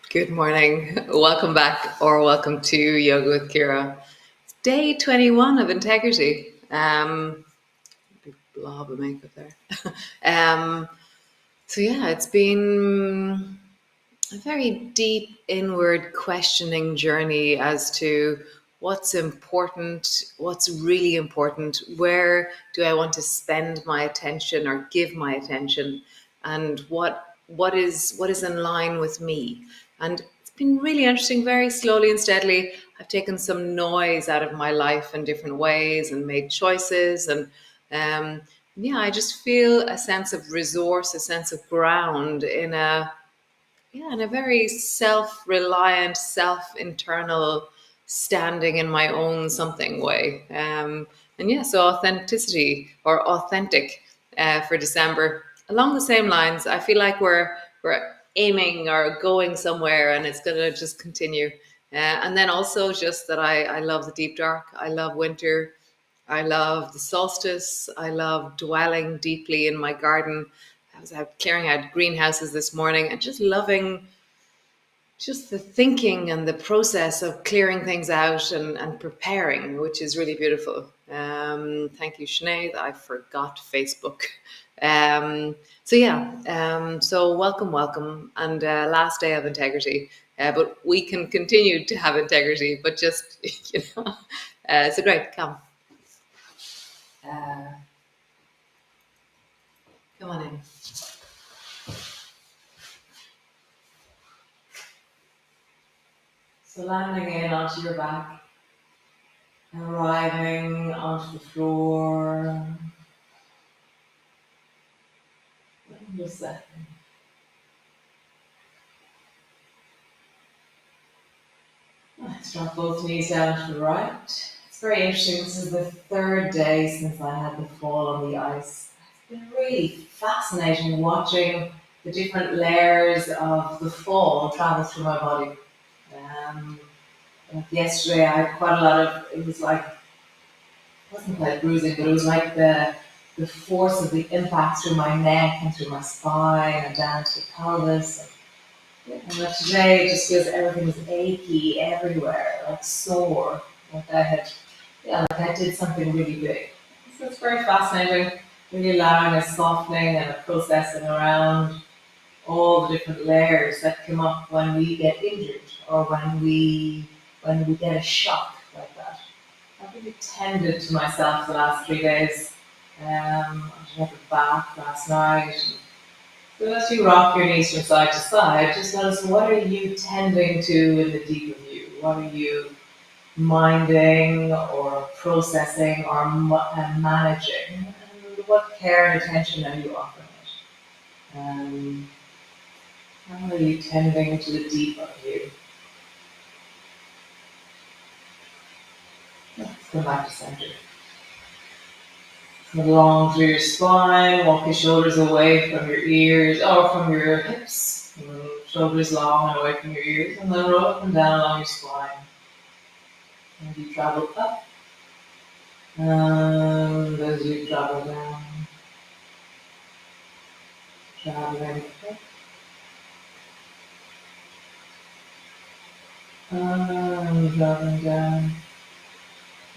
Good morning. Welcome back or welcome to Yoga with Ciara. It's day 21 of integrity. Big blob of makeup there. um, it's been a very deep inward questioning journey as to what's important, what's really important, where do I want to spend my attention or give my attention, and what is in line with me. And it's been really interesting, very slowly and steadily. I've taken some noise out of my life in different ways and made choices, and um, I just feel a sense of resource, a sense of ground in a very self-reliant, self-internal, standing in my own something way. So authenticity or authentic for December. Along the same lines, I feel like we're aiming or going somewhere, and it's going to just continue. And then also just that I love the deep dark. I love winter. I love the solstice. I love dwelling deeply in my garden. I was out clearing out greenhouses this morning and just loving just the thinking and the process of clearing things out and preparing, which is really beautiful. Thank you, Sinead. I forgot Facebook. So welcome, welcome, and last day of integrity. But we can continue to have integrity, but just, so great, uh, come on in. So landing in onto your back, arriving onto the floor. Just a second. Let's drop both knees down to the right. It's very interesting. This is the third day since I had the fall on the ice. It's been really fascinating watching the different layers of the fall travel through my body. Um, Yesterday I had quite a lot of, it was like, it wasn't quite bruising, but it was like the force of the impact through my neck and through my spine and down to the pelvis. And today it just feels everything is achy everywhere, like sore. Like I did something really big. So it's very fascinating, really allowing a softening and a processing around all the different layers that come up when we get injured or when we get a shock like that. I've really tended to myself the last 3 days. I had a bath last night. So as you rock your knees from side to side, just notice what are you tending to in the deep of you? What are you minding or processing or managing? And what care and attention are you offering it? How are you tending to the deep of you? Let's go back to center. Along through your spine, walk your shoulders away from your ears or from your hips. Shoulders long and away from your ears, and then roll up and down along your spine. And you travel up, and as you travel down, traveling up, and traveling down.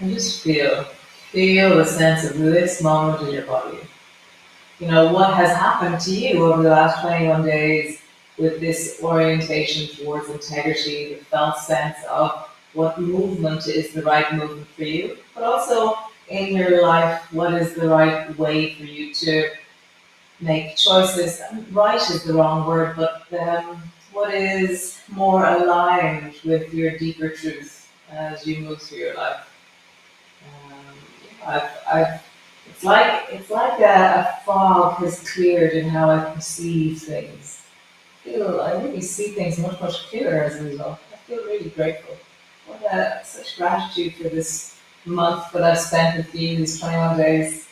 And just feel the sense of this moment in your body. You know, what has happened to you over the last 21 days with this orientation towards integrity, the felt sense of what movement is the right movement for you, but also in your life, what is the right way for you to make choices. Right is the wrong word, but what is more aligned with your deeper truth as you move through your life. I've it's like a fog has cleared in how I perceive things. I really see things much clearer as a result. I feel really grateful. Such gratitude for this month that I've spent with you, these 21 days,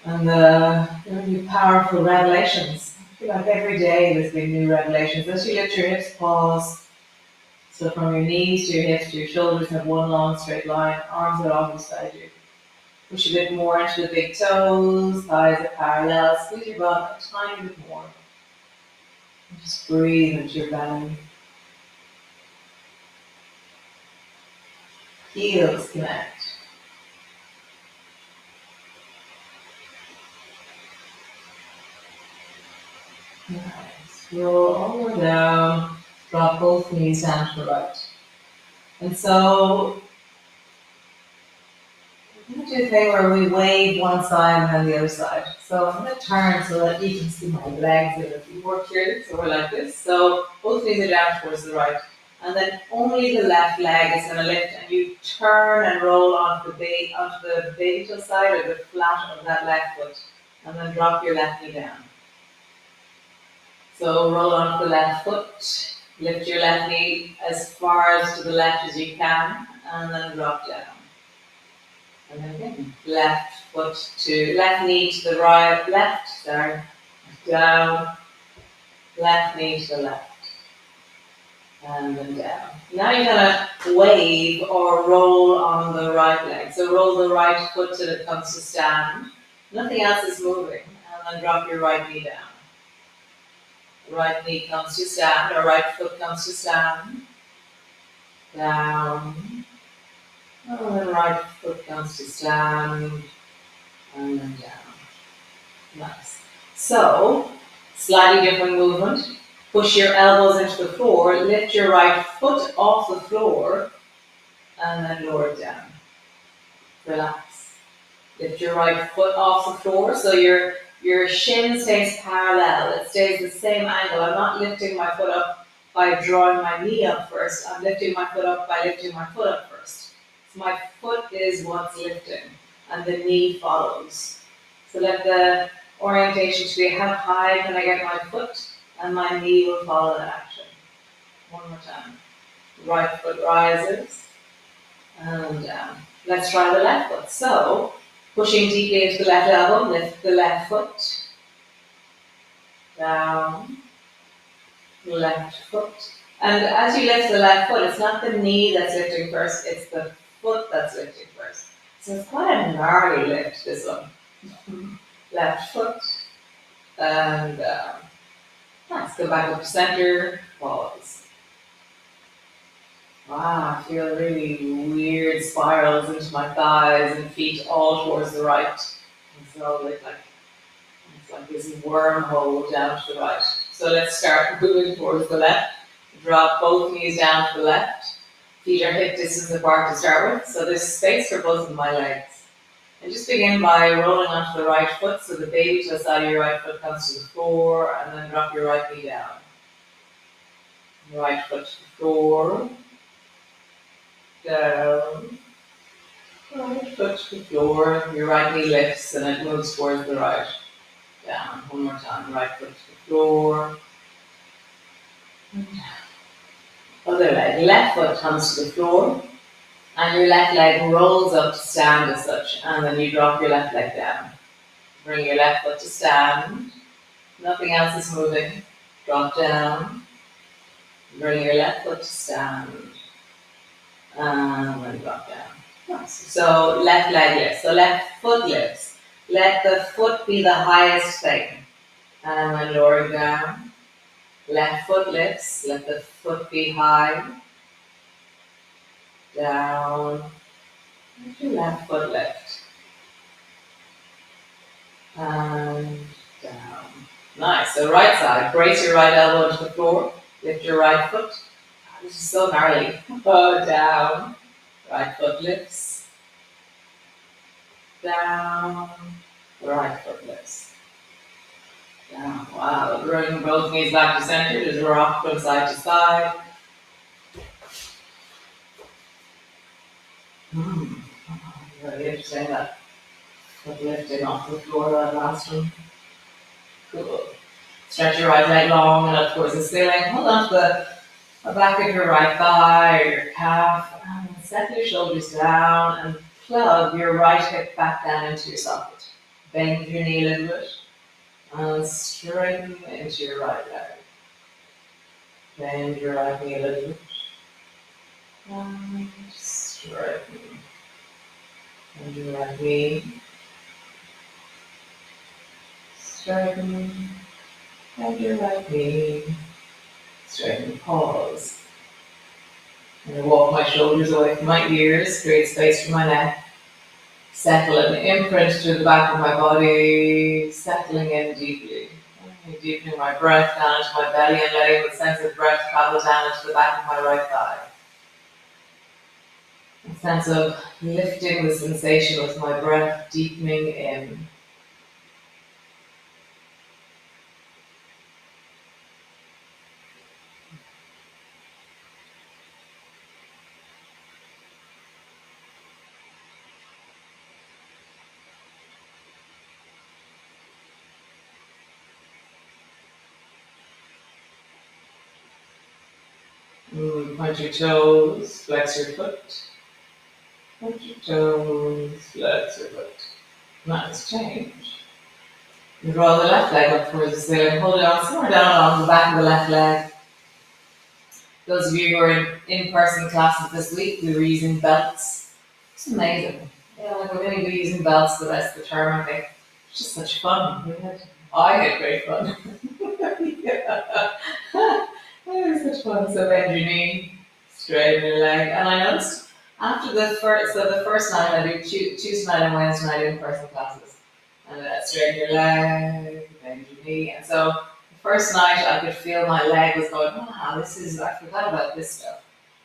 and the really powerful revelations. I feel like every day there's been new revelations. As you lift your hips, pause. So from your knees to your hips to your shoulders, have one long straight line. Arms are along beside you. Push a bit more into the big toes, thighs are parallel. Squeeze your bum a tiny bit more. Just breathe into your belly. Heels connect. Nice. Roll all the way down. Drop both knees down to the right. And so we're going to do a thing where we wave one side and then the other side. So I'm going to turn so that you can see my legs a little bit more clearly. So we're like this. So both knees are down towards the right. And then only the left leg is going to lift, and you turn and roll onto the baby toe side or the flat of that left foot. And then drop your left knee down. So roll onto the left foot. Lift your left knee as far to the left as you can, and then drop down. And then again, left knee to the right, down, left knee to the left, and then down. Now you're gonna wave or roll on the right leg. So roll the right foot till it comes to stand. Nothing else is moving, and then drop your right knee down. Right knee comes to stand, or right foot comes to stand, down. And then right foot comes to stand, and then down. Nice. So, slightly different movement. Push your elbows into the floor, lift your right foot off the floor, and then lower it down. Relax. Lift your right foot off the floor so your shin stays parallel. It stays the same angle. I'm not lifting my foot up by drawing my knee up first. I'm lifting my foot up by lifting my foot up first. So my foot is what's lifting, and the knee follows. So let the orientation to be how high can I get my foot, and my knee will follow that action. One more time. Right foot rises, and down. Let's try the left foot. So, pushing deeply into the left elbow, lift the left foot, down, left foot. And as you lift the left foot, it's not the knee that's lifting first, it's the foot that's lifting first. So it's quite a gnarly lift, this one. Left foot, and nice. Go back up to center, pause. Wow, I feel really weird spirals into my thighs and feet all towards the right. And so it's like this wormhole down to the right. So let's start moving towards the left. Drop both knees down to the left. Feet are hip distance apart to start with. So there's space for both of my legs. And just begin by rolling onto the right foot. So the baby toe side of your right foot comes to the floor, and then drop your right knee down. Right foot to the floor. Down. Right foot to the floor. Your right knee lifts and it moves towards the right. Down. One more time. Right foot to the floor. And down. Other leg. Left foot comes to the floor. And your left leg rolls up to stand as such. And then you drop your left leg down. Bring your left foot to stand. Nothing else is moving. Drop down. Bring your left foot to stand. And then drop down. Nice. So left leg lifts. So left foot lifts. Let the foot be the highest thing. And then lower it down. Left foot lifts. Let the foot be high. Down. Let your left foot lift. And down. Nice. So right side. Brace your right elbow into the floor. Lift your right foot. This is so gnarly. Down. Right foot lifts. Down. Right foot lifts. Down. Wow. Bring both knees back to center. Just rock from side to side. Really interesting that foot lifting off the floor, that last one. Cool. Stretch your right leg long and up towards the ceiling. Hold on to the back of your right thigh or your calf. And set your shoulders down and plug your right hip back down into your socket. Bend your knee a little bit and straighten into your right leg. Bend your right knee a little bit and straighten. Bend your right knee. Straighten Bend your right knee. Straighten, pause. And I walk my shoulders away from my ears, create space for my neck. Settle and imprint to the back of my body, settling in deeply. Deepening my breath down into my belly and letting the sense of breath travel down into the back of my right thigh. A sense of lifting the sensation with my breath deepening in. Point your toes, flex your foot. Point your toes, flex your foot. Nice change. You draw the left leg up towards the ceiling, hold it on somewhere down along the back of the left leg. Those of you who are in in-person classes this week, we were using belts. It's amazing. Yeah, like we're going to be using belts the rest of the term, I think. It's just such fun. I had great fun. Yeah. It was such fun. So bend your knee, straighten your leg. And I noticed after the first night I do Tuesday night and Wednesday night in-person classes. And straighten your leg, bend your knee. And so the first night I could feel my leg was going, I forgot about this stuff.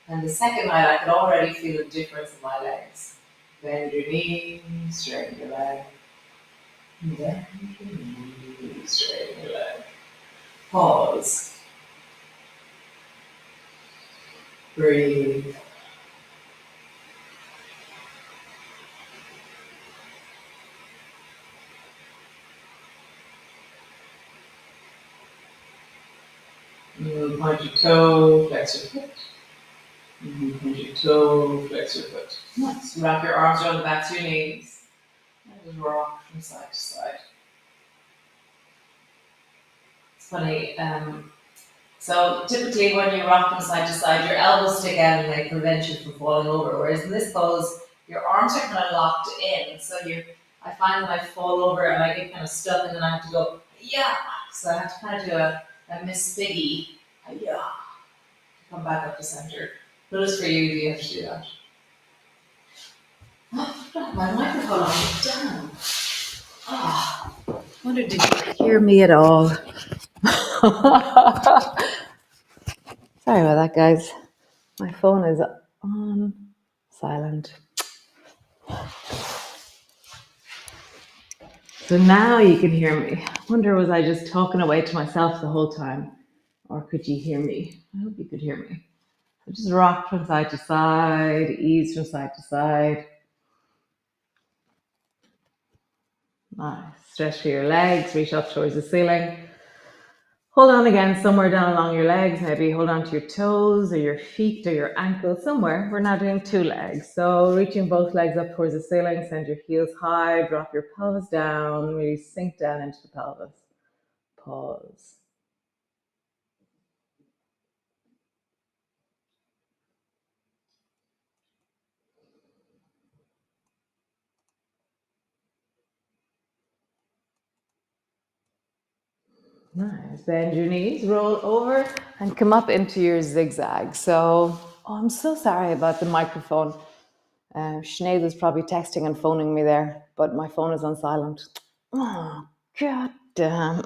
And the second night I could already feel the difference in my legs. Bend your knee, straighten your leg. Bend your knee, straighten your leg. Pause. Breathe. Point your toe, flex your foot. Point your toe, flex your foot. Nice. Wrap your arms around the backs of your knees. And just rock from side to side. It's funny. So typically when you rock from side to side, your elbows stick out and they prevent you from falling over. Whereas in this pose, your arms are kind of locked in. So I find that I fall over and I get kind of stuck and then I have to go, yeah. So I have to kind of do a Miss Piggy, yeah, to come back up to center. Notice for you, do you have to do that? Oh, my microphone on down. Oh, I wonder, did you hear me at all? Sorry about that, guys. My phone is on silent. So now you can hear me. I wonder, was I just talking away to myself the whole time? Or could you hear me? I hope you could hear me. So just rock from side to side, ease from side to side. Nice. Stretch for your legs, reach up towards the ceiling. Hold on again somewhere down along your legs. Maybe hold on to your toes or your feet or your ankles somewhere. We're now doing two legs. So reaching both legs up towards the ceiling, send your heels high, drop your pelvis down, really sink down into the pelvis. Pause. Nice. Bend your knees, roll over, and come up into your zigzag. So, I'm so sorry about the microphone. Sinead was probably texting and phoning me there, but my phone is on silent. Oh, god damn.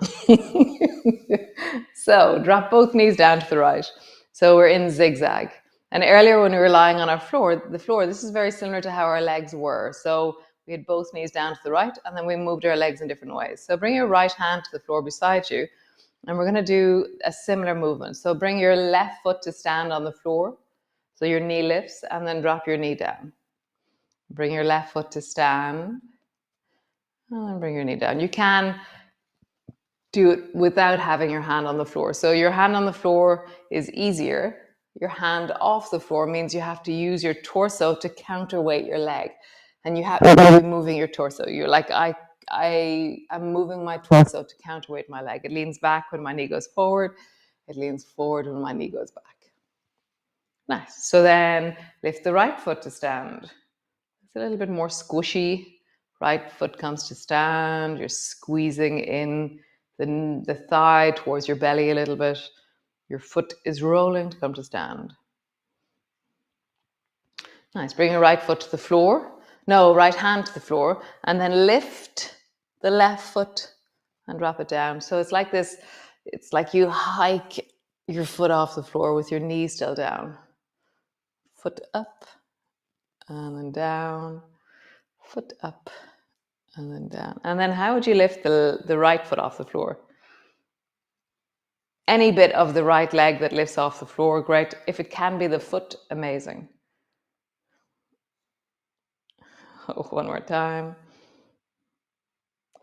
So, drop both knees down to the right. So, we're in zigzag. And earlier when we were lying on our floor, this is very similar to how our legs were. So, we had both knees down to the right, and then we moved our legs in different ways. So, bring your right hand to the floor beside you, and we're going to do a similar movement. So, bring your left foot to stand on the floor. So, your knee lifts, and then drop your knee down. Bring your left foot to stand, and then bring your knee down. You can do it without having your hand on the floor. So your hand on the floor is easier. Your hand off the floor means you have to use your torso to counterweight your leg. And you have to be moving your torso. You're like, I am moving my torso to counterweight my leg. It leans back when my knee goes forward. It leans forward when my knee goes back. Nice. So then lift the right foot to stand. It's a little bit more squishy. Right foot comes to stand. You're squeezing in the thigh towards your belly a little bit. Your foot is rolling to come to stand. Nice. Bring your right foot to the floor. No, right hand to the floor. And then lift the left foot and drop it down. So it's like this. It's like you hike your foot off the floor with your knee still down. Foot up and then down. Foot up and then down. And then how would you lift the right foot off the floor? Any bit of the right leg that lifts off the floor, great. If it can be the foot, amazing. Oh, one more time.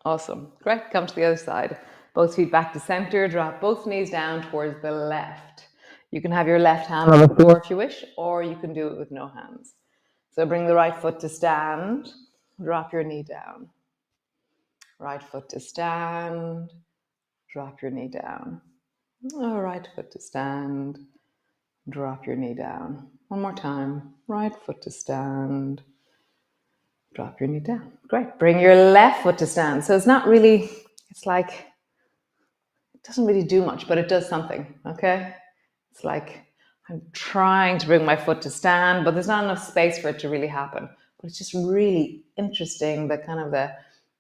Awesome. Great. Come to the other side. Both feet back to center. Drop both knees down towards the left. You can have your left hand on the floor if you wish, or you can do it with no hands. So bring the right foot to stand. Drop your knee down. Right foot to stand. Drop your knee down. Right foot to stand. Drop your knee down. One more time. Right foot to stand. Drop your knee down. Great. Bring your left foot to stand. So it's not really, it's like, it doesn't really do much, but it does something, okay? It's like I'm trying to bring my foot to stand, but there's not enough space for it to really happen. But it's just really interesting, the kind of the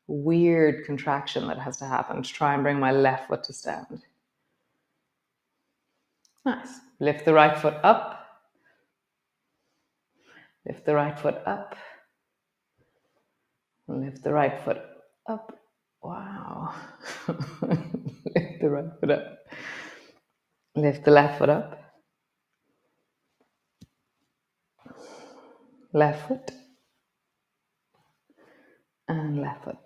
weird contraction that has to happen to try and bring my left foot to stand. Nice. Lift the right foot up. Lift the right foot up. Lift the right foot up. Wow. Lift the right foot up. Lift the left foot up. Left foot. And left foot.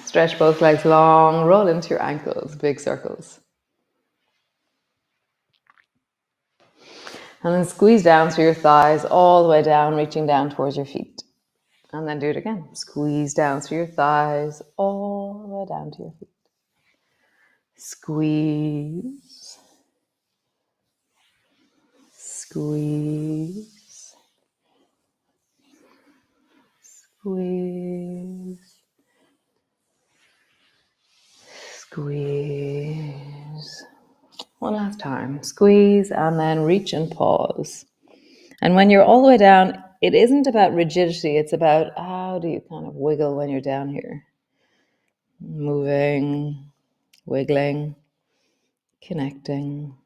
Stretch both legs long. Roll into your ankles. Big circles. And then squeeze down through your thighs all the way down, reaching down towards your feet. And then do it again. Squeeze down through your thighs all the way down to your feet. Squeeze. Squeeze. Squeeze. Squeeze. One last time. Squeeze and then reach and pause. And when you're all the way down, it isn't about rigidity. It's about how do you kind of wiggle when you're down here. Moving, wiggling, connecting.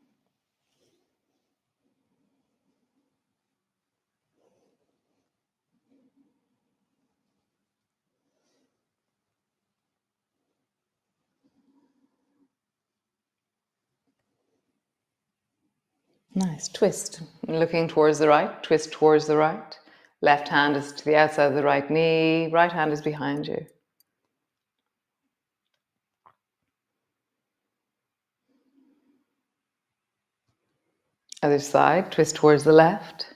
Nice. Twist. Looking towards the right. Twist towards the right. Left hand is to the outside of the right knee. Right hand is behind you. Other side. Twist towards the left.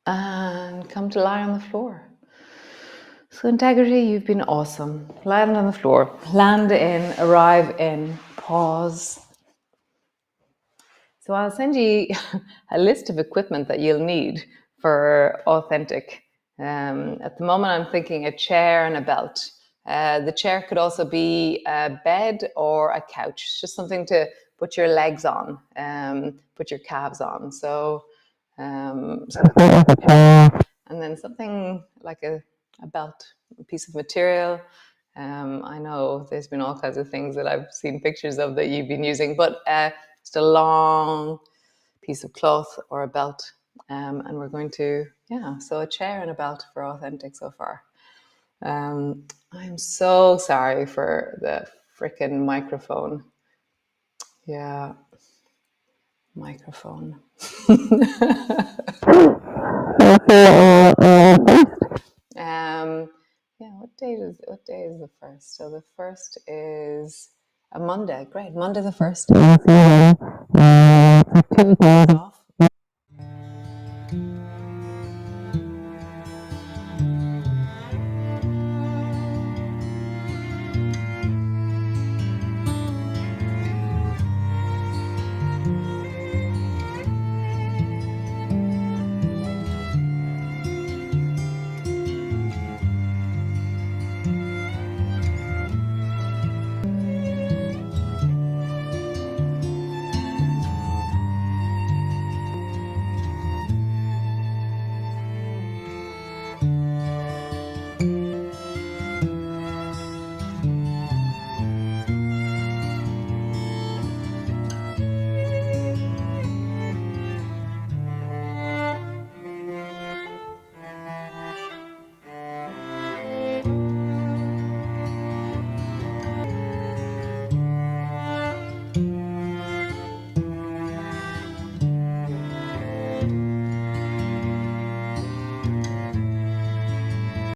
And come to lie on the floor. So integrity, you've been awesome. Land on the floor. Land in, arrive in, pause. So I'll send you a list of equipment that you'll need for authentic. At the moment, I'm thinking a chair and a belt. The chair could also be a bed or a couch. It's just something to put your legs on, put your calves on. So, and then something like a belt, a piece of material. I know there's been all kinds of things that I've seen pictures of that you've been using, but just a long piece of cloth or a belt. And we're going to, so a chair and a belt for authentic so far. I'm so sorry for the frickin' microphone. Yeah, microphone. What day is the first? So the first is a Monday. Great, Monday the 1st. 2 days off.